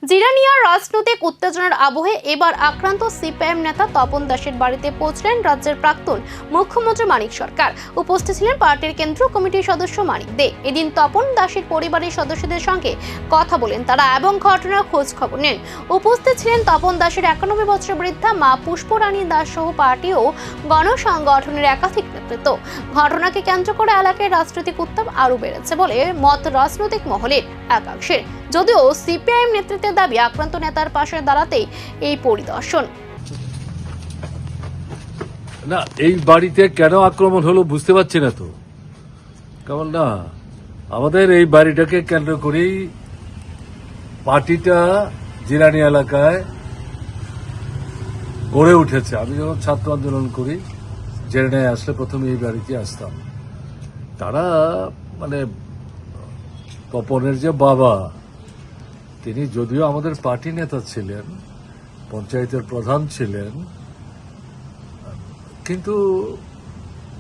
জিরানিয়ার রাজনৈতিক উত্তেজনার আবহে এবার আক্রান্ত সিপিআইএম নেতা তপন দাসের বাড়িতে পৌঁছলেন রাজ্যের প্রাক্তন মুখ্যমন্ত্রী মানিক সরকার। উপস্থিত ছিলেন পার্টির কেন্দ্রীয় কমিটির সদস্য মানিক দে। এদিন তপন দাসের পরিবারের সদস্যদের সঙ্গে কথা বলেন তারা এবং ঘটনার খোঁজ খবর নেন। উপস্থিত ছিলেন তপন দাসের 91 বছর বৃদ্ধা মা পুষ্পরানী দাস সহ পার্টি ও গণসংগঠনের একাধিক নেতৃত্ব। ঘটনাকে কেন্দ্র করে এলাকায় রাজনৈতিক উত্তাপ আরও বেড়েছে বলে মত রাজনৈতিক মহলের একাংশের। যদিও সিপিআইএম নেতৃত্বের দাবি আক্রান্ত নেতার পাশে দাঁড়াতেই এই পরিদর্শন। না, এই বাড়িতে কেন আক্রমণ হলো বুঝতে পারছি না তো। কেমন না, আমাদের এই বাড়িটাকে কেন্দ্র করেই পার্টিটা জিরানি এলাকায় গড়ে উঠেছে। আমি যখন ছাত্র আন্দোলন করি, জেরানিয়ায় আসলে প্রথমে এই বাড়িতে আসতাম। তারা মানে তপনের যে বাবা, তিনি যদিও আমাদের পার্টি নেতা ছিলেন, পঞ্চায়েতের প্রধান ছিলেন, কিন্তু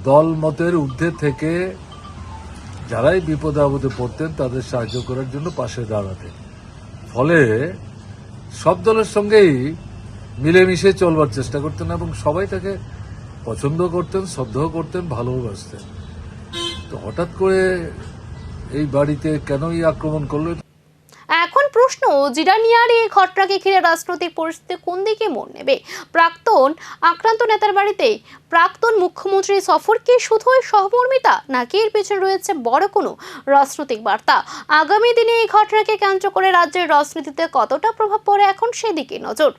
দল মতের ঊর্ধ্বে থেকে যারাই বিপদে আপদে পড়তেন তাদের সাহায্য করার জন্য পাশে দাঁড়াতেন। ফলে সব দলের সঙ্গেই মিলেমিশে চলবার চেষ্টা করতেন এবং সবাই তাকে পছন্দ করতেন, শ্রদ্ধা করতেন, ভালোবাসতেন। তো হঠাৎ করে এই বাড়িতে কেনই আক্রমণ করলো? এখন প্রশ্ন, জিরানিয়ার এই ঘটনাকে ঘিরে রাজনৈতিক পরিস্থিতি কোন দিকে মোড় নেবে? প্রাক্তন আক্রান্ত নেতার বাড়িতে প্রাক্তন মুখ্যমন্ত্রীর সফর কি শুধুই সহমর্মিতা, নাকি এর পেছনে রয়েছে বড় কোনো রাজনৈতিক বার্তা? আগামী দিনে এই ঘটনাকে কেন্দ্র করে রাজ্যের রাজনীতিতে কতটা প্রভাব পড়ে এখন সেদিকে নজর।